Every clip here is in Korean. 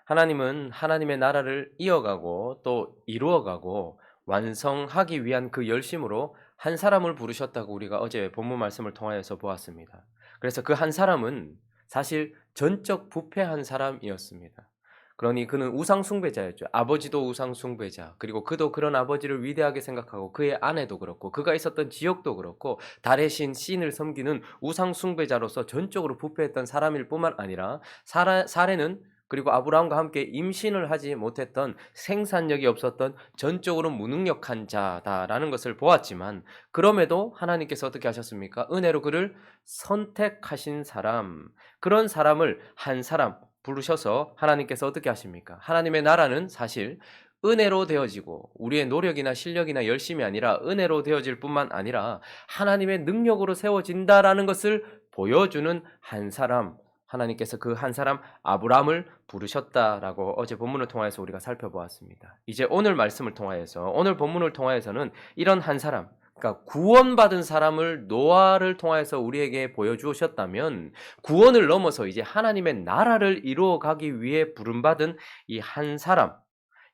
하나님은 하나님의 나라를 이어가고 또 이루어가고 완성하기 위한 그 열심으로 한 사람을 부르셨다고 우리가 어제 본문 말씀을 통하여서 보았습니다. 그래서 그 한 사람은 사실 전적 부패한 사람이었습니다. 그러니 그는 우상 숭배자였죠. 아버지도 우상 숭배자. 그리고 그도 그런 아버지를 위대하게 생각하고 그의 아내도 그렇고 그가 있었던 지역도 그렇고 달의 신을 섬기는 우상 숭배자로서 전적으로 부패했던 사람일 뿐만 아니라 사례는 그리고 아브라함과 함께 임신을 하지 못했던 생산력이 없었던 전적으로 무능력한 자다라는 것을 보았지만 그럼에도 하나님께서 어떻게 하셨습니까? 은혜로 그를 선택하신 사람, 그런 사람을 한 사람 부르셔서 하나님께서 어떻게 하십니까? 하나님의 나라는 사실 은혜로 되어지고 우리의 노력이나 실력이나 열심이 아니라 은혜로 되어질 뿐만 아니라 하나님의 능력으로 세워진다라는 것을 보여주는 한 사람, 하나님께서 그 한 사람 아브라함을 부르셨다라고 어제 본문을 통해서 우리가 살펴보았습니다. 이제 오늘 말씀을 통하여서 오늘 본문을 통하여서는 이런 한 사람, 그러니까 구원받은 사람을 노아를 통해서 우리에게 보여주셨다면 구원을 넘어서 이제 하나님의 나라를 이루어가기 위해 부름받은 이 한 사람,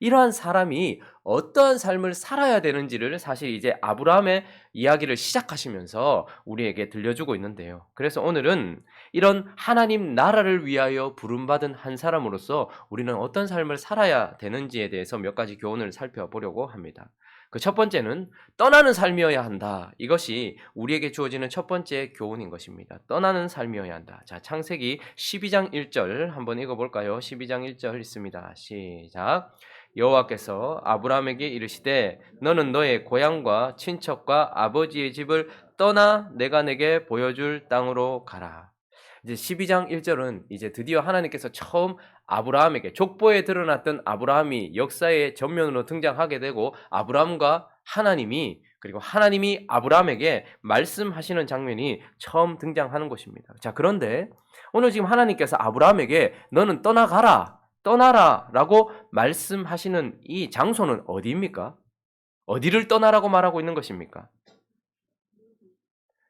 이러한 사람이 어떠한 삶을 살아야 되는지를 사실 이제 아브라함의 이야기를 시작하시면서 우리에게 들려주고 있는데요. 그래서 오늘은 이런 하나님 나라를 위하여 부름받은 한 사람으로서 우리는 어떤 삶을 살아야 되는지에 대해서 몇 가지 교훈을 살펴보려고 합니다. 그 첫 번째는 떠나는 삶이어야 한다. 이것이 우리에게 주어지는 첫 번째 교훈인 것입니다. 떠나는 삶이어야 한다. 자, 창세기 12장 1절 한번 읽어볼까요? 12장 1절 있습니다. 시작. 여호와께서 아브라함에게 이르시되 너는 너의 고향과 친척과 아버지의 집을 떠나 내가 내게 보여줄 땅으로 가라. 이제 12장 1절은 이제 드디어 하나님께서 처음 아브라함에게 족보에 드러났던 아브라함이 역사의 전면으로 등장하게 되고 아브라함과 하나님이 그리고 하나님이 아브라함에게 말씀하시는 장면이 처음 등장하는 것입니다. 자, 그런데 오늘 지금 하나님께서 아브라함에게 너는 떠나가라, 떠나라 라고 말씀하시는 이 장소는 어디입니까? 어디를 떠나라고 말하고 있는 것입니까?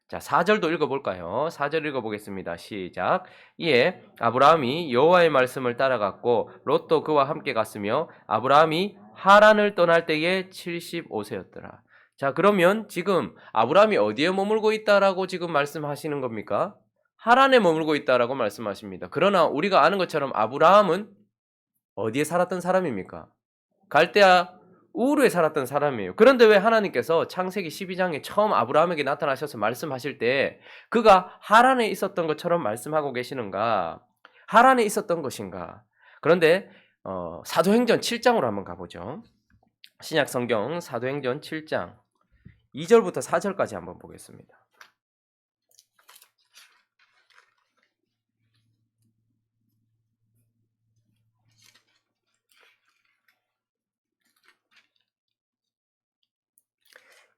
자, 4절도 읽어볼까요? 4절 읽어보겠습니다. 시작. 이에 아브라함이 여호와의 말씀을 따라갔고 롯도 그와 함께 갔으며 아브라함이 하란을 떠날 때에 75세였더라. 자, 그러면 지금 아브라함이 어디에 머물고 있다라고 지금 말씀하시는 겁니까? 하란에 머물고 있다라고 말씀하십니다. 그러나 우리가 아는 것처럼 아브라함은 어디에 살았던 사람입니까? 갈대아 우르에 살았던 사람이에요. 그런데 왜 하나님께서 창세기 12장에 처음 아브라함에게 나타나셔서 말씀하실 때 그가 하란에 있었던 것처럼 말씀하고 계시는가? 하란에 있었던 것인가? 그런데 사도행전 7장으로 한번 가보죠. 신약 성경 사도행전 7장 2절부터 4절까지 한번 보겠습니다.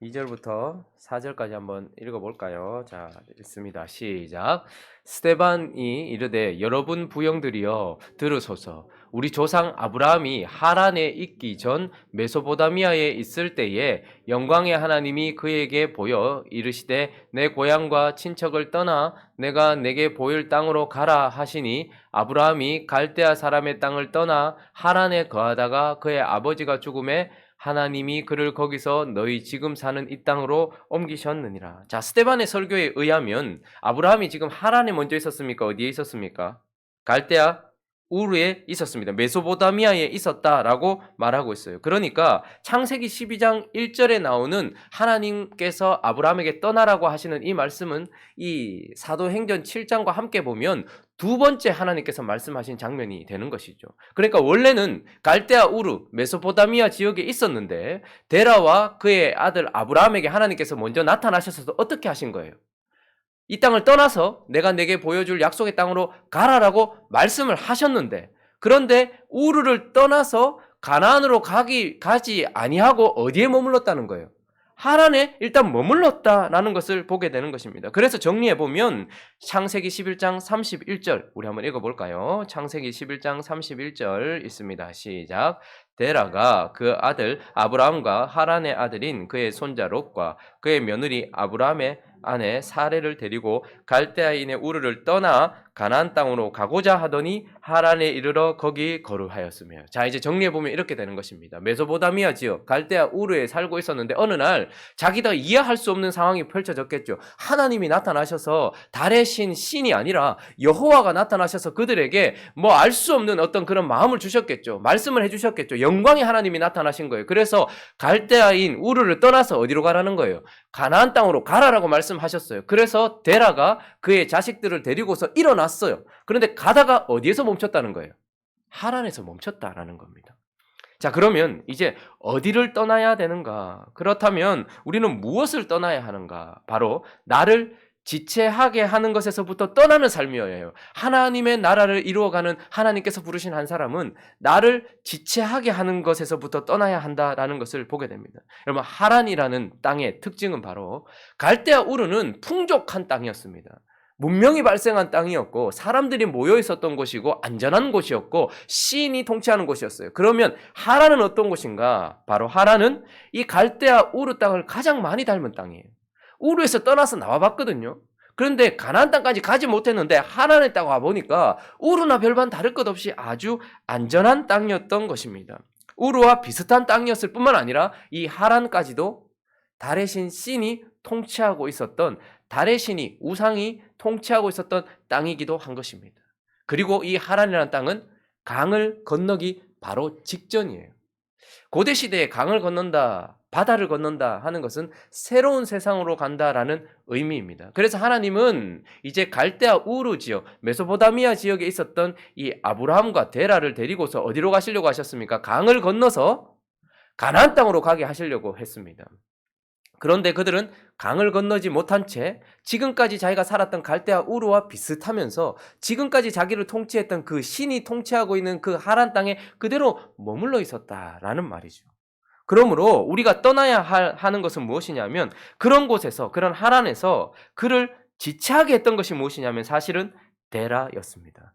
2절부터 4절까지 한번 읽어볼까요? 자, 읽습니다. 시작. 스데반이 이르되 여러분 부형들이여 들으소서. 우리 조상 아브라함이 하란에 있기 전 메소포다미아에 있을 때에 영광의 하나님이 그에게 보여 이르시되 내 고향과 친척을 떠나 내가 내게 보일 땅으로 가라 하시니 아브라함이 갈대아 사람의 땅을 떠나 하란에 거하다가 그의 아버지가 죽음에 하나님이 그를 거기서 너희 지금 사는 이 땅으로 옮기셨느니라. 자, 스데반의 설교에 의하면 아브라함이 지금 하란에 먼저 있었습니까? 어디에 있었습니까? 갈대아 우르에 있었습니다. 메소포타미아에 있었다라고 말하고 있어요. 그러니까 창세기 12장 1절에 나오는 하나님께서 아브라함에게 떠나라고 하시는 이 말씀은 이 사도행전 7장과 함께 보면 두 번째 하나님께서 말씀하신 장면이 되는 것이죠. 그러니까 원래는 갈대아 우르 메소포타미아 지역에 있었는데 데라와 그의 아들 아브라함에게 하나님께서 먼저 나타나셔서 어떻게 하신 거예요? 이 땅을 떠나서 내가 내게 보여줄 약속의 땅으로 가라라고 말씀을 하셨는데 그런데 우르를 떠나서 가나안으로 가지 아니하고 어디에 머물렀다는 거예요? 하란에 일단 머물렀다라는 것을 보게 되는 것입니다. 그래서 정리해보면 창세기 11장 31절 우리 한번 읽어볼까요? 창세기 11장 31절 있습니다. 시작. 데라가 그 아들 아브라함과 하란의 아들인 그의 손자 롯과 그의 며느리 아브라함의 아내 사레를 데리고 갈대아인의 우르를 떠나 가나안 땅으로 가고자 하더니 하란에 이르러 거기 거류하였으며. 자, 이제 정리해보면 이렇게 되는 것입니다. 메소포타미아 지역 갈대아 우르에 살고 있었는데 어느 날 자기가 이해할 수 없는 상황이 펼쳐졌겠죠. 하나님이 나타나셔서 달의 신이 아니라 여호와가 나타나셔서 그들에게 뭐 알 수 없는 어떤 그런 마음을 주셨겠죠. 말씀을 해주셨겠죠. 영광의 하나님이 나타나신 거예요. 그래서 갈대아인 우르를 떠나서 어디로 가라는 거예요? 가나안 땅으로 가라라고 말씀하셨어요. 그래서 데라가 그의 자식들을 데리고서 일어났어요. 그런데 가다가 어디에서 멈췄다는 거예요? 하란에서 멈췄다라는 겁니다. 자, 그러면 이제 어디를 떠나야 되는가? 그렇다면 우리는 무엇을 떠나야 하는가? 바로 나를 지체하게 하는 것에서부터 떠나는 삶이어야 해요. 하나님의 나라를 이루어가는 하나님께서 부르신 한 사람은 나를 지체하게 하는 것에서부터 떠나야 한다라는 것을 보게 됩니다. 여러분, 하란이라는 땅의 특징은 바로 갈대아 우르는 풍족한 땅이었습니다. 문명이 발생한 땅이었고 사람들이 모여 있었던 곳이고 안전한 곳이었고 시인이 통치하는 곳이었어요. 그러면 하란은 어떤 곳인가? 바로 하란은 이 갈대아 우르 땅을 가장 많이 닮은 땅이에요. 우르에서 떠나서 나와봤거든요. 그런데 가나안 땅까지 가지 못했는데 하란에 딱 와보니까 우르나 별반 다를 것 없이 아주 안전한 땅이었던 것입니다. 우르와 비슷한 땅이었을 뿐만 아니라 이 하란까지도 달의 신 신이 통치하고 있었던, 달의 신이 우상이 통치하고 있었던 땅이기도 한 것입니다. 그리고 이 하란이라는 땅은 강을 건너기 바로 직전이에요. 고대 시대에 강을 건넌다, 바다를 건넌다 하는 것은 새로운 세상으로 간다라는 의미입니다. 그래서 하나님은 이제 갈대아 우르 지역, 메소포타미아 지역에 있었던 이 아브라함과 데라를 데리고서 어디로 가시려고 하셨습니까? 강을 건너서 가나안 땅으로 가게 하시려고 했습니다. 그런데 그들은 강을 건너지 못한 채 지금까지 자기가 살았던 갈대아 우르와 비슷하면서 지금까지 자기를 통치했던 그 신이 통치하고 있는 그 하란 땅에 그대로 머물러 있었다라는 말이죠. 그러므로 우리가 떠나야 하는 것은 무엇이냐면 그런 곳에서, 그런 하란에서 그를 지체하게 했던 것이 무엇이냐면 사실은 데라였습니다.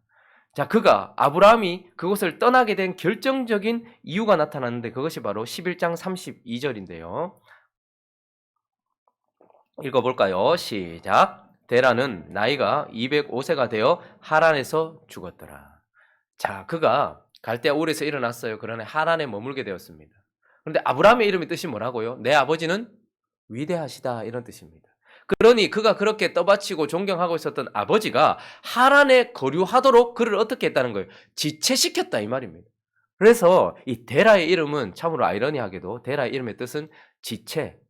자, 아브라함이 그곳을 떠나게 된 결정적인 이유가 나타났는데 그것이 바로 11장 32절인데요. 읽어볼까요? 시작. 데라는 나이가 205세가 되어 하란에서 죽었더라. 자, 그가 갈대아 우르에서 일어났어요. 그러나 하란에 머물게 되었습니다. 그런데 아브라함의 이름의 뜻이 뭐라고요? 내 아버지는 위대하시다, 이런 뜻입니다. 그러니 그가 그렇게 떠받치고 존경하고 있었던 아버지가 하란에 거류하도록 그를 어떻게 했다는 거예요? 지체시켰다, 이 말입니다. 그래서 이 데라의 이름은 참으로 아이러니하게도 데라의 이름의 뜻은 지체,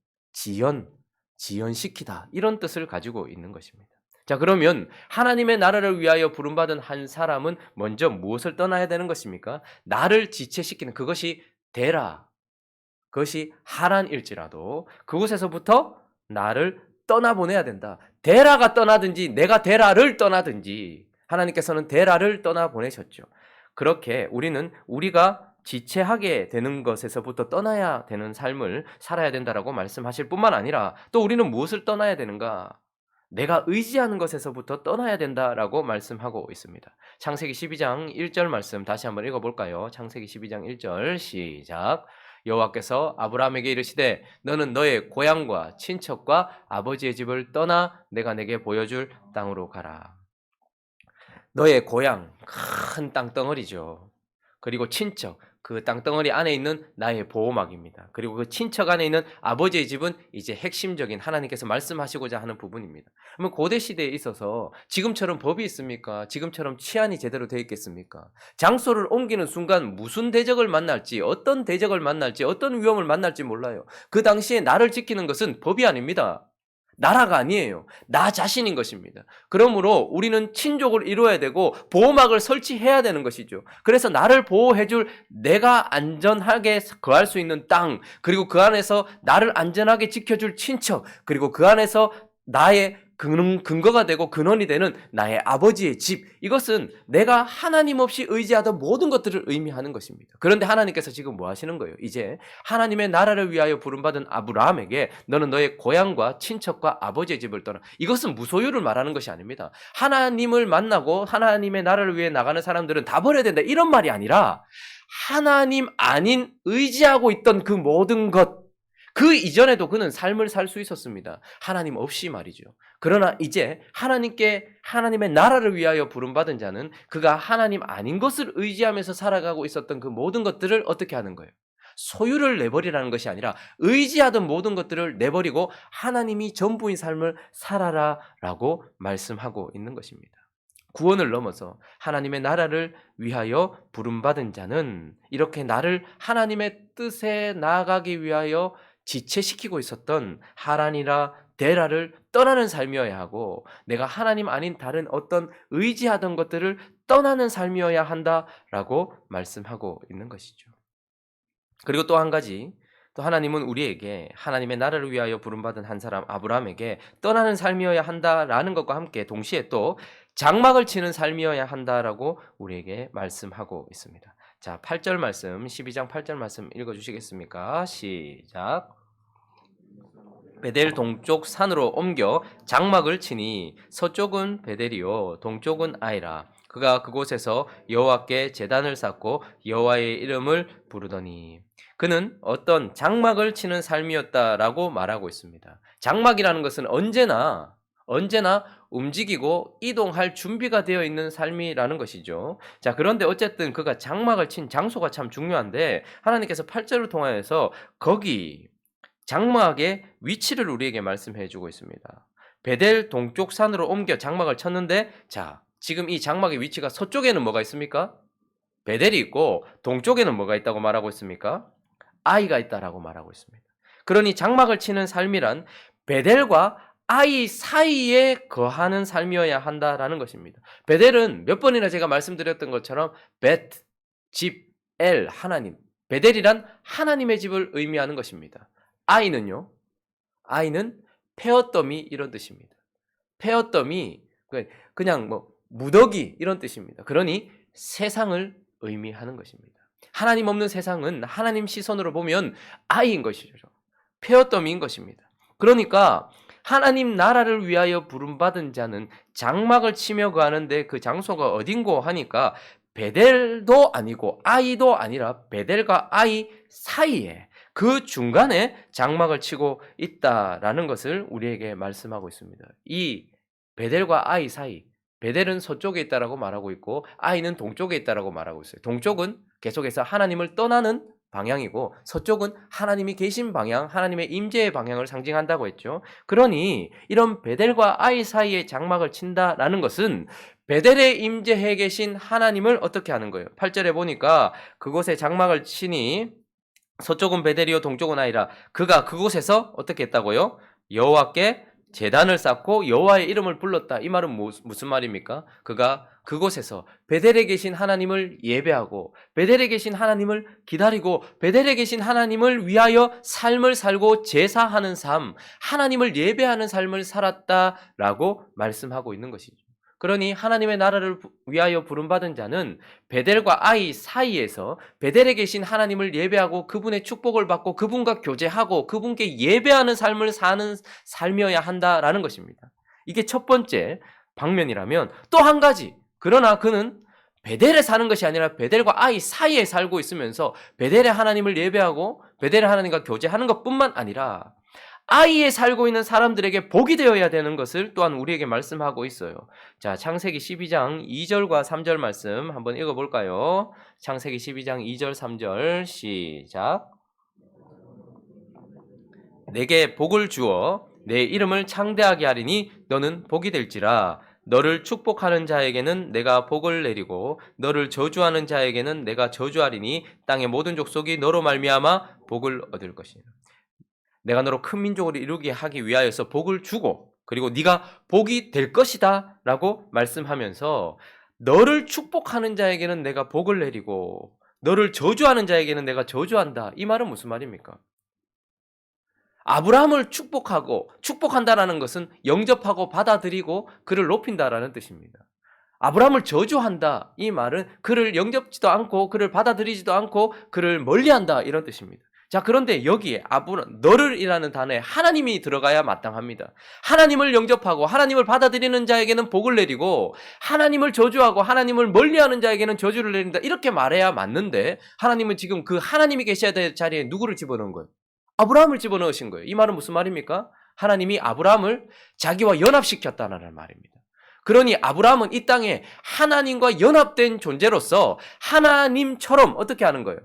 지연시키다, 이런 뜻을 가지고 있는 것입니다. 자, 그러면 하나님의 나라를 위하여 부름받은 한 사람은 먼저 무엇을 떠나야 되는 것입니까? 나를 지체시키는 그것이 데라, 그것이 하란일지라도 그곳에서부터 나를 떠나보내야 된다. 데라가 떠나든지 내가 데라를 떠나든지 하나님께서는 데라를 떠나보내셨죠. 그렇게 우리가 지체하게 되는 것에서부터 떠나야 되는 삶을 살아야 된다라고 말씀하실 뿐만 아니라 또 우리는 무엇을 떠나야 되는가? 내가 의지하는 것에서부터 떠나야 된다라고 말씀하고 있습니다. 창세기 12장 1절 말씀 다시 한번 읽어볼까요? 창세기 12장 1절 시작. 여호와께서 아브라함에게 이르시되 너는 너의 고향과 친척과 아버지의 집을 떠나 내가 내게 보여줄 땅으로 가라. 너의 고향, 큰 땅덩어리죠. 그리고 친척, 그 땅덩어리 안에 있는 나의 보호막입니다. 그리고 그 친척 안에 있는 아버지의 집은 이제 핵심적인 하나님께서 말씀하시고자 하는 부분입니다. 그러면 고대 시대에 있어서 지금처럼 법이 있습니까? 지금처럼 치안이 제대로 되어 있겠습니까? 장소를 옮기는 순간 무슨 대적을 만날지, 어떤 대적을 만날지, 어떤 위험을 만날지 몰라요. 그 당시에 나를 지키는 것은 법이 아닙니다. 나라가 아니에요. 나 자신인 것입니다. 그러므로 우리는 친족을 이루어야 되고 보호막을 설치해야 되는 것이죠. 그래서 나를 보호해줄, 내가 안전하게 거할 수 있는 땅, 그리고 그 안에서 나를 안전하게 지켜줄 친척, 그리고 그 안에서 나의 근거가 되고 근원이 되는 나의 아버지의 집, 이것은 내가 하나님 없이 의지하던 모든 것들을 의미하는 것입니다. 그런데 하나님께서 지금 뭐 하시는 거예요? 이제 하나님의 나라를 위하여 부름받은 아브라함에게 너는 너의 고향과 친척과 아버지의 집을 떠나, 이것은 무소유를 말하는 것이 아닙니다. 하나님을 만나고 하나님의 나라를 위해 나가는 사람들은 다 버려야 된다, 이런 말이 아니라 하나님 아닌 의지하고 있던 그 모든 것, 그 이전에도 그는 삶을 살 수 있었습니다. 하나님 없이 말이죠. 그러나 이제 하나님의 나라를 위하여 부름받은 자는 그가 하나님 아닌 것을 의지하면서 살아가고 있었던 그 모든 것들을 어떻게 하는 거예요? 소유를 내버리라는 것이 아니라 의지하던 모든 것들을 내버리고 하나님이 전부인 삶을 살아라라고 말씀하고 있는 것입니다. 구원을 넘어서 하나님의 나라를 위하여 부름받은 자는 이렇게 나를 하나님의 뜻에 나아가기 위하여 지체시키고 있었던 하란이라 데라를 떠나는 삶이어야 하고, 내가 하나님 아닌 다른 어떤 의지하던 것들을 떠나는 삶이어야 한다라고 말씀하고 있는 것이죠. 그리고 또 한 가지, 또 하나님은 우리에게 하나님의 나라를 위하여 부름받은 한 사람 아브라함에게 떠나는 삶이어야 한다라는 것과 함께 동시에 또 장막을 치는 삶이어야 한다라고 우리에게 말씀하고 있습니다. 자, 8절 말씀, 12장 8절 말씀 읽어주시겠습니까? 시작. 베델 동쪽 산으로 옮겨 장막을 치니 서쪽은 베델이요 동쪽은 아이라. 그가 그곳에서 여호와께 제단을 쌓고 여호와의 이름을 부르더니. 그는 어떤 장막을 치는 삶이었다라고 말하고 있습니다. 장막이라는 것은 언제나 움직이고 이동할 준비가 되어 있는 삶이라는 것이죠. 자, 그런데 어쨌든 그가 장막을 친 장소가 참 중요한데 하나님께서 8절을 통하여서 거기 장막의 위치를 우리에게 말씀해 주고 있습니다. 베델 동쪽 산으로 옮겨 장막을 쳤는데, 자, 지금 이 장막의 위치가 서쪽에는 뭐가 있습니까? 베델이 있고 동쪽에는 뭐가 있다고 말하고 있습니까? 아이가 있다라고 말하고 있습니다. 그러니 장막을 치는 삶이란 베델과 아이 사이에 거하는 삶이어야 한다라는 것입니다. 베델은 몇 번이나 제가 말씀드렸던 것처럼 벳, 집, 엘, 하나님. 베델이란 하나님의 집을 의미하는 것입니다. 아이는요? 아이는 페어더미 이런 뜻입니다. 페어더미 그냥 뭐 무더기 이런 뜻입니다. 그러니 세상을 의미하는 것입니다. 하나님 없는 세상은 하나님 시선으로 보면 아이인 것이죠. 페어더미인 것입니다. 그러니까 하나님 나라를 위하여 부름받은 자는 장막을 치며 가는데 그 장소가 어딘고 하니까 베델도 아니고 아이도 아니라 베델과 아이 사이에 그 중간에 장막을 치고 있다라는 것을 우리에게 말씀하고 있습니다. 이 베델과 아이 사이, 베델은 서쪽에 있다라고 말하고 있고 아이는 동쪽에 있다라고 말하고 있어요. 동쪽은 계속해서 하나님을 떠나는 방향이고 서쪽은 하나님이 계신 방향, 하나님의 임재의 방향을 상징한다고 했죠. 그러니 이런 베델과 아이 사이에 장막을 친다라는 것은 베델에 임재해 계신 하나님을 어떻게 하는 거예요? 8절에 보니까 그곳에 장막을 치니 서쪽은 베델이요 동쪽은 아이라. 그가 그곳에서 어떻게 했다고요? 여호와께 제단을 쌓고 여호와의 이름을 불렀다. 이 말은 무슨 말입니까? 그가 그곳에서 베델에 계신 하나님을 예배하고 베델에 계신 하나님을 기다리고 베델에 계신 하나님을 위하여 삶을 살고 제사하는 삶, 하나님을 예배하는 삶을 살았다라고 말씀하고 있는 것이죠. 그러니 하나님의 나라를 위하여 부름받은 자는 베델과 아이 사이에서 베델에 계신 하나님을 예배하고 그분의 축복을 받고 그분과 교제하고 그분께 예배하는 삶을 사는 삶이어야 한다라는 것입니다. 이게 첫 번째 방면이라면, 또 한 가지, 그러나 그는 베델에 사는 것이 아니라 베델과 아이 사이에 살고 있으면서 베델의 하나님을 예배하고 베델의 하나님과 교제하는 것뿐만 아니라 아이에 살고 있는 사람들에게 복이 되어야 되는 것을 또한 우리에게 말씀하고 있어요. 자, 창세기 12장 2절과 3절 말씀 한번 읽어볼까요? 창세기 12장 2절 3절 시작. 내게 복을 주어 내 이름을 창대하게 하리니 너는 복이 될지라. 너를 축복하는 자에게는 내가 복을 내리고 너를 저주하는 자에게는 내가 저주하리니 땅의 모든 족속이 너로 말미암아 복을 얻을 것이라. 내가 너로 큰 민족으로 이루게 하기 위하여서 복을 주고 그리고 네가 복이 될 것이다 라고 말씀하면서 너를 축복하는 자에게는 내가 복을 내리고 너를 저주하는 자에게는 내가 저주한다. 이 말은 무슨 말입니까? 아브라함을 축복한다라는 것은 영접하고 받아들이고 그를 높인다라는 뜻입니다. 아브라함을 저주한다. 이 말은 그를 영접지도 않고 그를 받아들이지도 않고 그를 멀리한다 이런 뜻입니다. 자, 그런데 여기에 너를이라는 단어에 하나님이 들어가야 마땅합니다. 하나님을 영접하고 하나님을 받아들이는 자에게는 복을 내리고 하나님을 저주하고 하나님을 멀리하는 자에게는 저주를 내린다. 이렇게 말해야 맞는데 하나님은 지금 그 하나님이 계셔야 될 자리에 누구를 집어넣은 거예요? 아브라함을 집어넣으신 거예요. 이 말은 무슨 말입니까? 하나님이 아브라함을 자기와 연합시켰다는 말입니다. 그러니 아브라함은 이 땅에 하나님과 연합된 존재로서 하나님처럼 어떻게 하는 거예요?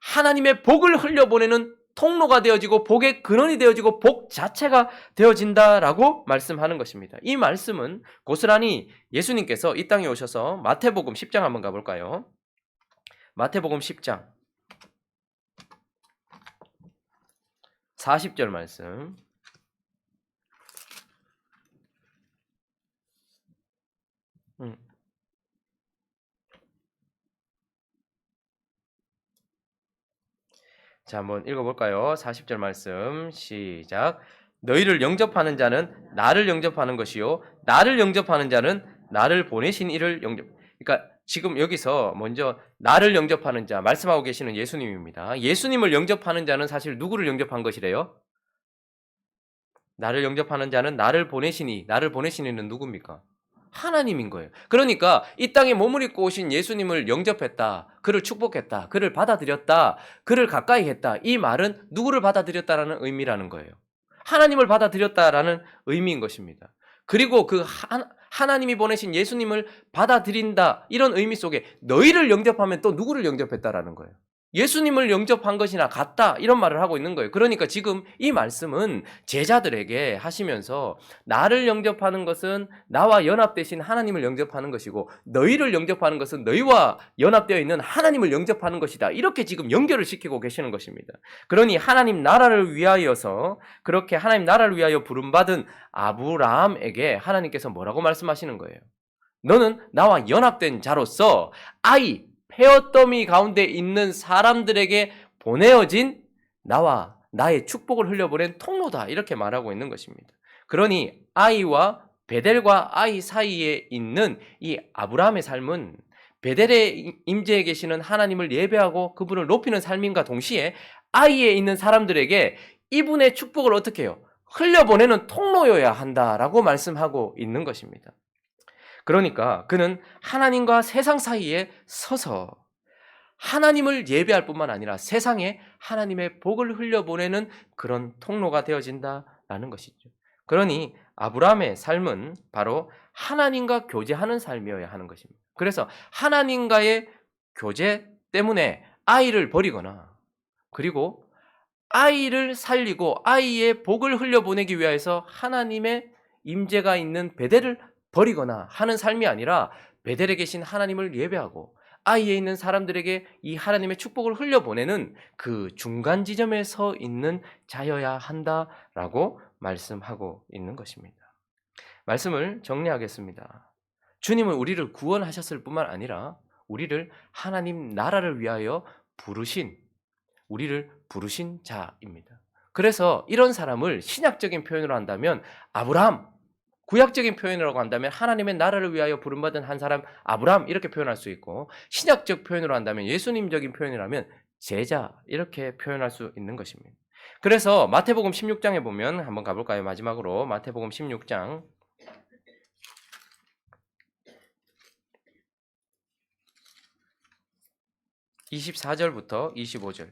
하나님의 복을 흘려보내는 통로가 되어지고 복의 근원이 되어지고 복 자체가 되어진다라고 말씀하는 것입니다. 이 말씀은 고스란히 예수님께서 이 땅에 오셔서 마태복음 10장 한번 가볼까요? 마태복음 10장 40절 말씀. 자, 한번 읽어볼까요? 40절 말씀 시작. 너희를 영접하는 자는 나를 영접하는 것이요 나를 영접하는 자는 나를 보내신 이를 영접. 그러니까 지금 여기서 먼저 나를 영접하는 자 말씀하고 계시는 예수님입니다. 예수님을 영접하는 자는 사실 누구를 영접한 것이래요? 나를 영접하는 자는 나를 보내시니, 나를 보내시니는 누굽니까? 하나님인 거예요. 그러니까 이 땅에 몸을 입고 오신 예수님을 영접했다, 그를 축복했다, 그를 받아들였다, 그를 가까이 했다. 이 말은 누구를 받아들였다라는 의미라는 거예요. 하나님을 받아들였다라는 의미인 것입니다. 그리고 그 하나님이 보내신 예수님을 받아들인다, 이런 의미 속에 너희를 영접하면 또 누구를 영접했다라는 거예요. 예수님을 영접한 것이나 같다, 이런 말을 하고 있는 거예요. 그러니까 지금 이 말씀은 제자들에게 하시면서 나를 영접하는 것은 나와 연합되신 하나님을 영접하는 것이고 너희를 영접하는 것은 너희와 연합되어 있는 하나님을 영접하는 것이다, 이렇게 지금 연결을 시키고 계시는 것입니다. 그러니 하나님 나라를 위하여서, 그렇게 하나님 나라를 위하여 부름받은 아브라함에게 하나님께서 뭐라고 말씀하시는 거예요? 너는 나와 연합된 자로서 페어더미 가운데 있는 사람들에게 보내어진 나와 나의 축복을 흘려보낸 통로다, 이렇게 말하고 있는 것입니다. 그러니 아이와 베델과 아이 사이에 있는 이 아브라함의 삶은 베델의 임재에 계시는 하나님을 예배하고 그분을 높이는 삶인가 동시에 아이에 있는 사람들에게 이분의 축복을 어떻게 해요? 흘려보내는 통로여야 한다라고 말씀하고 있는 것입니다. 그러니까 그는 하나님과 세상 사이에 서서 하나님을 예배할 뿐만 아니라 세상에 하나님의 복을 흘려보내는 그런 통로가 되어진다라는 것이죠. 그러니 아브라함의 삶은 바로 하나님과 교제하는 삶이어야 하는 것입니다. 그래서 하나님과의 교제 때문에 아이를 버리거나, 그리고 아이를 살리고 아이의 복을 흘려보내기 위해서 하나님의 임재가 있는 베델을 버리거나 하는 삶이 아니라 베델에 계신 하나님을 예배하고 아이에 있는 사람들에게 이 하나님의 축복을 흘려보내는 그 중간 지점에 서 있는 자여야 한다라고 말씀하고 있는 것입니다. 말씀을 정리하겠습니다. 주님은 우리를 구원하셨을 뿐만 아니라 우리를 하나님 나라를 위하여 우리를 부르신 자입니다. 그래서 이런 사람을 신약적인 표현으로 한다면 아브라함, 구약적인 표현이라고 한다면 하나님의 나라를 위하여 부름받은 한 사람 아브라함, 이렇게 표현할 수 있고, 신약적 표현으로 한다면 예수님적인 표현이라면 제자, 이렇게 표현할 수 있는 것입니다. 그래서 마태복음 16장에 보면 한번 가볼까요? 마지막으로 마태복음 16장 24절부터 25절.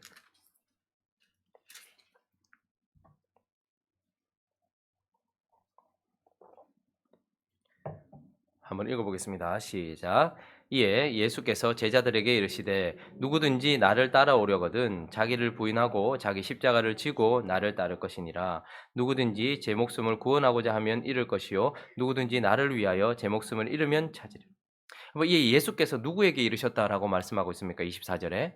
한번 읽어보겠습니다. 시작. 이에 예수께서 제자들에게 이르시되 누구든지 나를 따라오려거든 자기를 부인하고 자기 십자가를 지고 나를 따를 것이니라. 누구든지 제 목숨을 구원하고자 하면 잃을 것이요 누구든지 나를 위하여 제 목숨을 잃으면 찾으리라. 이 예수께서 누구에게 이르셨다라고 말씀하고 있습니까? 24절에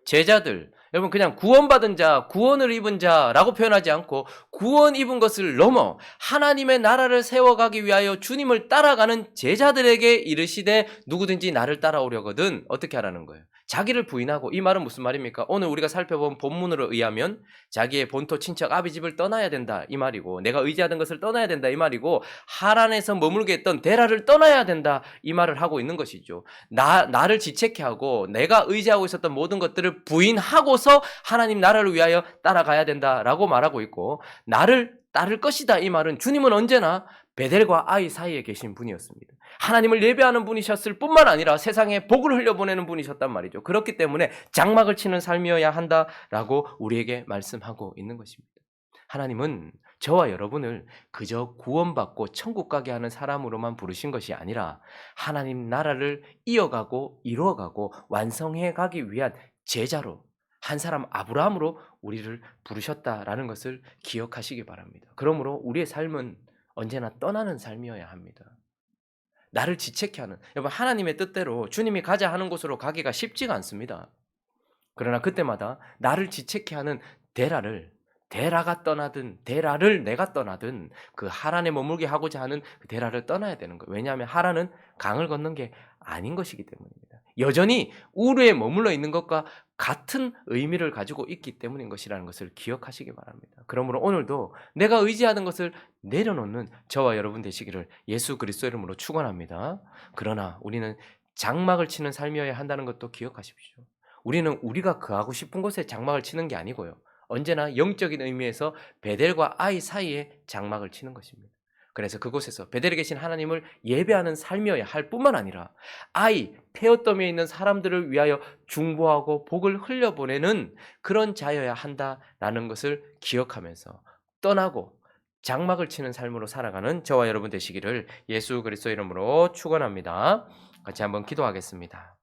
제자들, 여러분 그냥 구원받은 자, 구원을 입은 자라고 표현하지 않고 구원 입은 것을 넘어 하나님의 나라를 세워가기 위하여 주님을 따라가는 제자들에게 이르시되 누구든지 나를 따라오려거든 어떻게 하라는 거예요? 자기를 부인하고. 이 말은 무슨 말입니까? 오늘 우리가 살펴본 본문으로 의하면 자기의 본토 친척 아비 집을 떠나야 된다, 이 말이고, 내가 의지하던 것을 떠나야 된다, 이 말이고, 하란에서 머물게 했던 데라를 떠나야 된다, 이 말을 하고 있는 것이죠. 나를 지체케 하고 내가 의지하고 있었던 모든 것들을 부인하고서 하나님 나라를 위하여 따라가야 된다라고 말하고 있고, 나를 따를 것이다, 이 말은 주님은 언제나 베델과 아이 사이에 계신 분이었습니다. 하나님을 예배하는 분이셨을 뿐만 아니라 세상에 복을 흘려보내는 분이셨단 말이죠. 그렇기 때문에 장막을 치는 삶이어야 한다라고 우리에게 말씀하고 있는 것입니다. 하나님은 저와 여러분을 그저 구원받고 천국 가게 하는 사람으로만 부르신 것이 아니라 하나님 나라를 이어가고 이루어가고 완성해 가기 위한 제자로, 한 사람 아브라함으로 우리를 부르셨다라는 것을 기억하시기 바랍니다. 그러므로 우리의 삶은 언제나 떠나는 삶이어야 합니다. 나를 지체케 하는, 여러분, 하나님의 뜻대로 주님이 가자 하는 곳으로 가기가 쉽지가 않습니다. 그러나 그때마다 나를 지체케 하는 데라가 떠나든 데라를 내가 떠나든 그 하란에 머물게 하고자 하는 그 데라를 떠나야 되는 거예요. 왜냐하면 하란은 강을 건넌 게 아닌 것이기 때문입니다. 여전히 우르에 머물러 있는 것과 같은 의미를 가지고 있기 때문인 것이라는 것을 기억하시기 바랍니다. 그러므로 오늘도 내가 의지하는 것을 내려놓는 저와 여러분 되시기를 예수 그리스도 이름으로 축원합니다. 그러나 우리는 장막을 치는 삶이어야 한다는 것도 기억하십시오. 우리는 우리가 거하고 싶은 곳에 장막을 치는 게 아니고요. 언제나 영적인 의미에서 베델과 아이 사이에 장막을 치는 것입니다. 그래서 그곳에서 베델에 계신 하나님을 예배하는 삶이어야 할 뿐만 아니라 아이, 폐어떠미에 있는 사람들을 위하여 중보하고 복을 흘려보내는 그런 자여야 한다라는 것을 기억하면서 떠나고 장막을 치는 삶으로 살아가는 저와 여러분 되시기를 예수 그리스도 이름으로 축원합니다. 같이 한번 기도하겠습니다.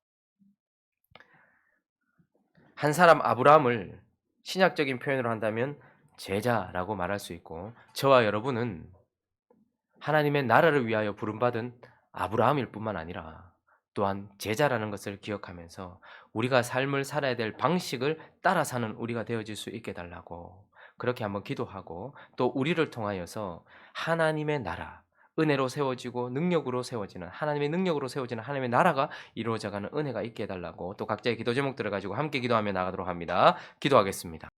한 사람 아브라함을 신약적인 표현으로 한다면 제자라고 말할 수 있고, 저와 여러분은 하나님의 나라를 위하여 부름받은 아브라함일 뿐만 아니라 또한 제자라는 것을 기억하면서 우리가 삶을 살아야 될 방식을 따라 사는 우리가 되어질 수 있게 달라고 그렇게 한번 기도하고, 또 우리를 통하여서 하나님의 나라, 은혜로 세워지고 능력으로 세워지는, 하나님의 능력으로 세워지는 하나님의 나라가 이루어져가는 은혜가 있게 해달라고 또 각자의 기도 제목들을 가지고 함께 기도하며 나가도록 합니다. 기도하겠습니다.